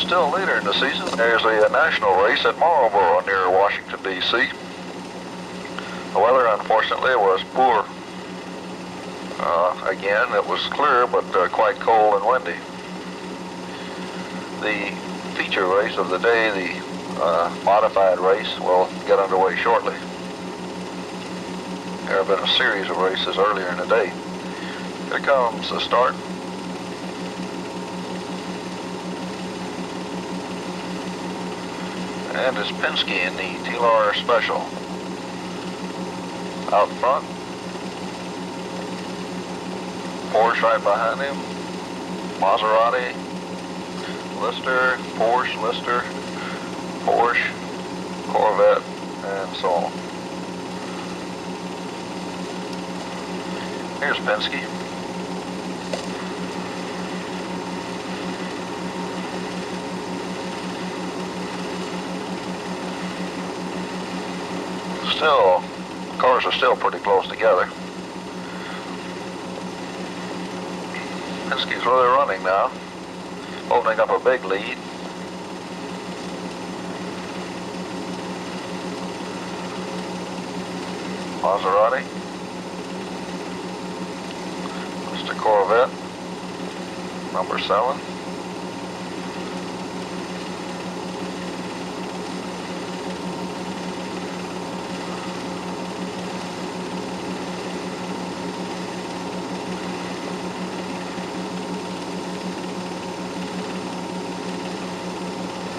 Still later in the season, there's a national race at Marlboro near Washington, D.C. The weather, unfortunately, was poor. Again, it was clear, but quite cold and windy. The feature race of the day, the modified race, will get underway shortly. There have been a series of races earlier in the day. Here comes the start. And it's Penske in the TLR Special. Out front. Porsche right behind him. Maserati, Lister, Porsche, Lister, Porsche, Corvette, and so on. Here's Penske. Still, cars are still pretty close together. Penske's really running now, opening up a big lead. Maserati, Mr. Corvette, number 7.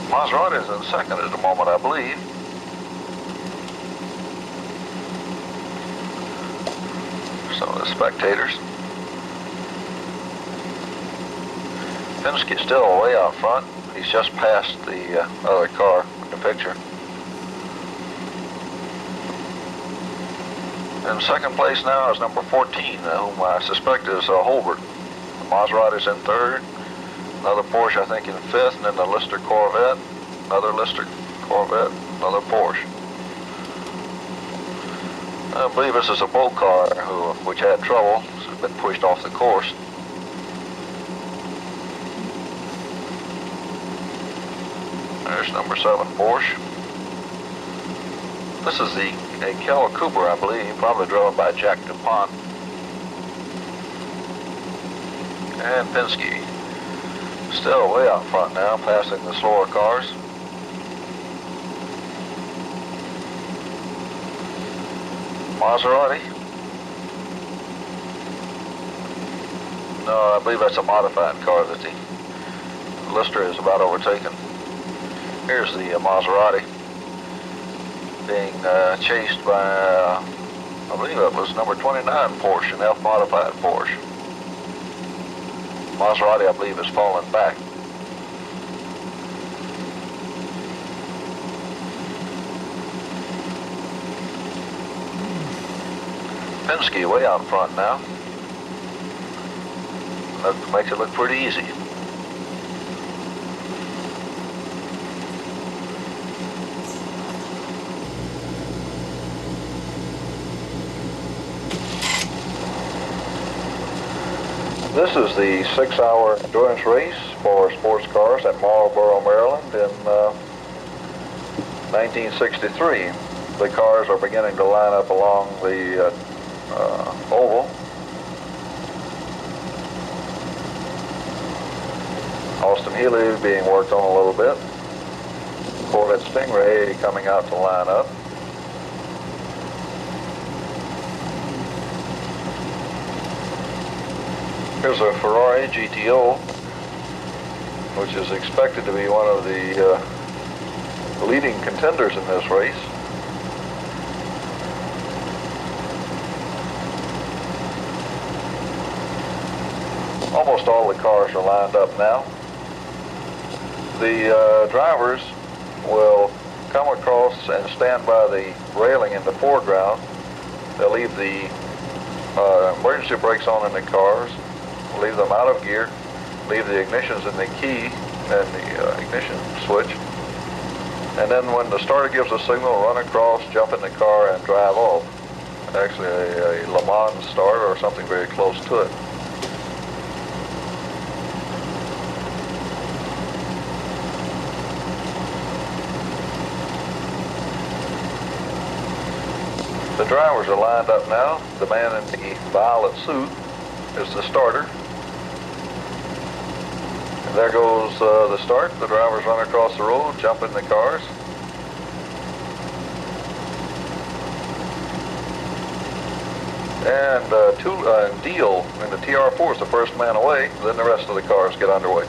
Maserati is in second at the moment, I believe. Some of the spectators. Penske's still way out front. He's just passed the other car in the picture. In second place now is number 14, whom I suspect is Holbert. The Maserati's in third. Another Porsche, I think, in 5th, and then the Lister Corvette, another Lister Corvette, another Porsche. I believe this is a Bull car which had trouble. It's been pushed off the course. There's number 7 Porsche. This is a Kell Cooper, I believe, probably driven by Jack DuPont. And Penske. Still way out front now, passing the slower cars. Maserati. No, I believe that's a modified car that the Lister is about overtaken. Here's the Maserati being chased by, I believe it was number 29 Porsche, an F-modified Porsche. Maserati, I believe, has fallen back. Penske way out front now. That makes it look pretty easy. This is the 6-hour endurance race for sports cars at Marlboro, Maryland in 1963. The cars are beginning to line up along the oval. Austin Healey being worked on a little bit. Corvette Stingray coming out to line up. Here's a Ferrari GTO, which is expected to be one of the leading contenders in this race. Almost all the cars are lined up now. The drivers will come across and stand by the railing in the foreground. They'll leave the emergency brakes on in the cars, leave them out of gear, leave the ignitions in the key and the ignition switch, and then when the starter gives a signal, run across, jump in the car, and drive off. Actually a Le Mans start or something very close to it. The drivers are lined up now. The man in the violet suit is the starter. And there goes the start. The drivers run across the road, jump in the cars. And Deal in the TR4 is the first man away. Then the rest of the cars get underway.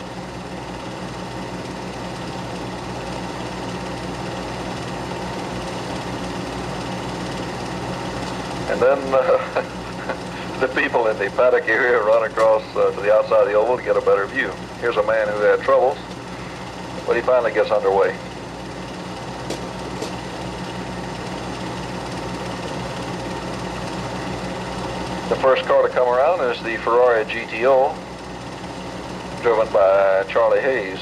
And then the people in the paddock area run across to the outside of the oval to get a better view. Here's a man who had troubles, but he finally gets underway. The first car to come around is the Ferrari GTO, driven by Charlie Hayes.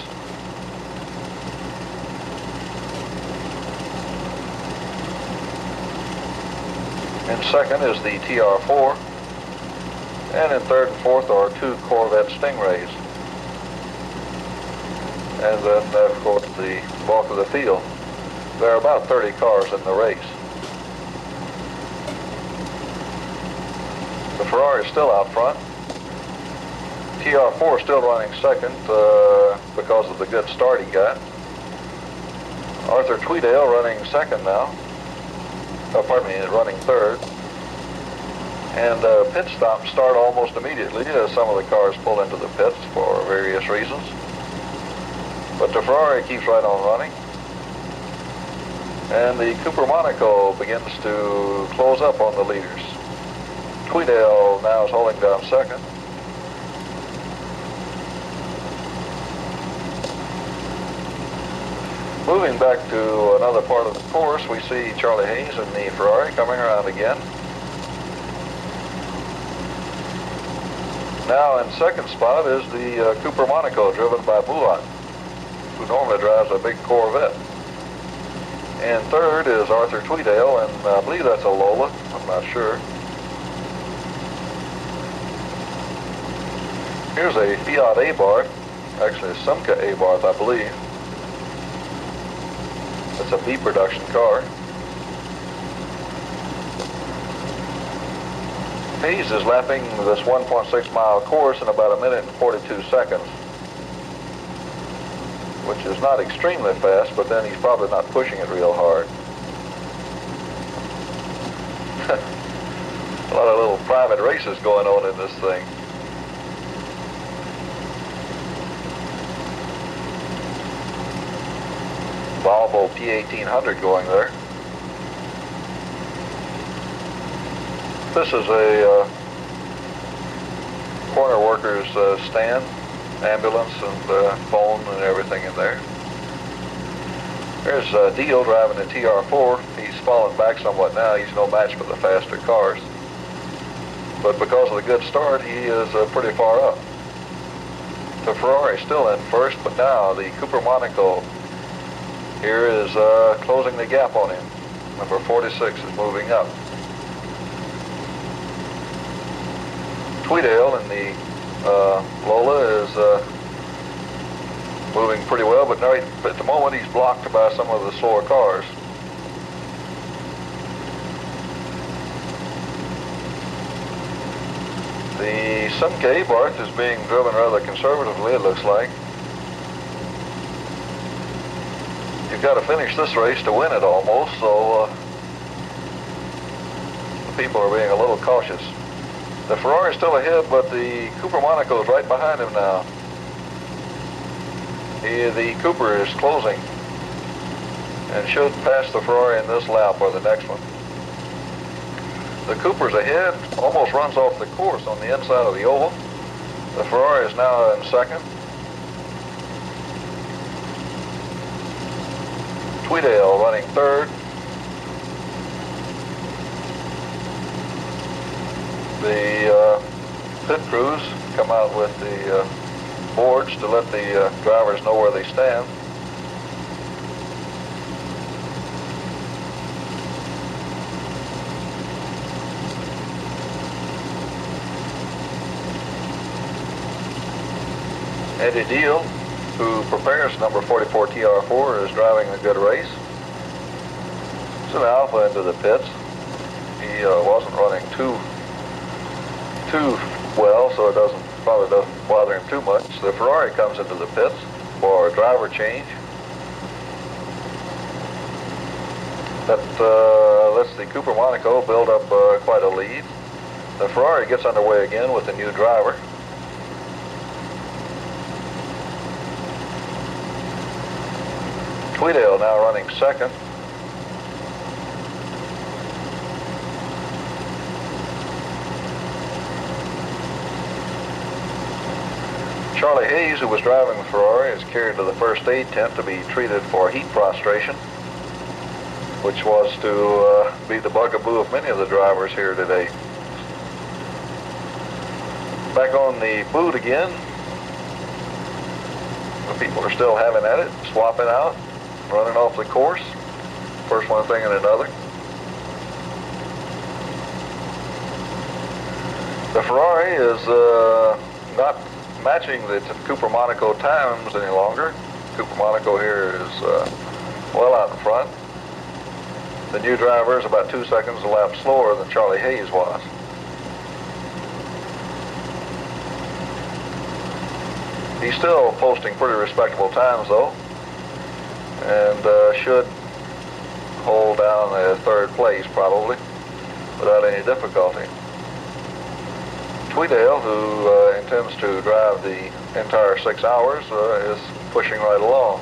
In second is the TR4, and in third and fourth are two Corvette Stingrays. And then, of course, the bulk of the field. There are about 30 cars in the race. The Ferrari is still out front. TR4 still running second because of the good start he got. Arthur Tweedale running second now. Pardon me, running third. And pit stops start almost immediately as some of the cars pull into the pits for various reasons. But the Ferrari keeps right on running. And the Cooper Monaco begins to close up on the leaders. Tweedale now is holding down second. Moving back to another part of the course, we see Charlie Hayes in the Ferrari coming around again. Now in second spot is the Cooper Monaco, driven by Boulat, who normally drives a big Corvette. And third is Arthur Tweedale, and I believe that's a Lola, I'm not sure. Here's a Fiat Abarth, actually a Simca Abarth, I believe. It's a B production car. Hayes is lapping this 1.6 mile course in about 1 minute and 42 seconds, which is not extremely fast, but then he's probably not pushing it real hard. A lot of little private races going on in this thing. Volvo P1800 going there. This is a corner workers stand, ambulance and phone and everything in there. There's Deal driving the TR4. He's fallen back somewhat now. He's no match for the faster cars. But because of the good start, he is pretty far up. The Ferrari still in first, but now the Cooper Monaco here is closing the gap on him. Number 46 is moving up. Tweedale in the Lola is moving pretty well, but now at the moment he's blocked by some of the slower cars. The Simca Abarth is being driven rather conservatively, it looks like. You've got to finish this race to win it almost, so the people are being a little cautious. The Ferrari is still ahead, but the Cooper Monaco is right behind him now. The Cooper is closing and should pass the Ferrari in this lap or the next one. The Cooper's ahead, almost runs off the course on the inside of the oval. The Ferrari is now in second. Tweedale running third. The pit crews come out with the boards to let the drivers know where they stand. Eddie Deal, who prepares number 44 TR4, is driving a good race. So now Alpha into the pits. He wasn't running too well, so it probably doesn't bother him too much. The Ferrari comes into the pits for a driver change. That lets the Cooper Monaco build up quite a lead. The Ferrari gets underway again with a new driver. Tweedale now running second. Charlie Hayes, who was driving the Ferrari, is carried to the first aid tent to be treated for heat prostration, which was to be the bugaboo of many of the drivers here today. Back on the boot again. The people are still having at it, swapping out, running off the course. First one thing and another. The Ferrari is not matching the Cooper Monaco times any longer. Cooper Monaco here is well out in front. The new driver is about 2 seconds a lap slower than Charlie Hayes was. He's still posting pretty respectable times though, and should hold down the third place probably without any difficulty. Tweedale, who intends to drive the entire 6 hours, is pushing right along.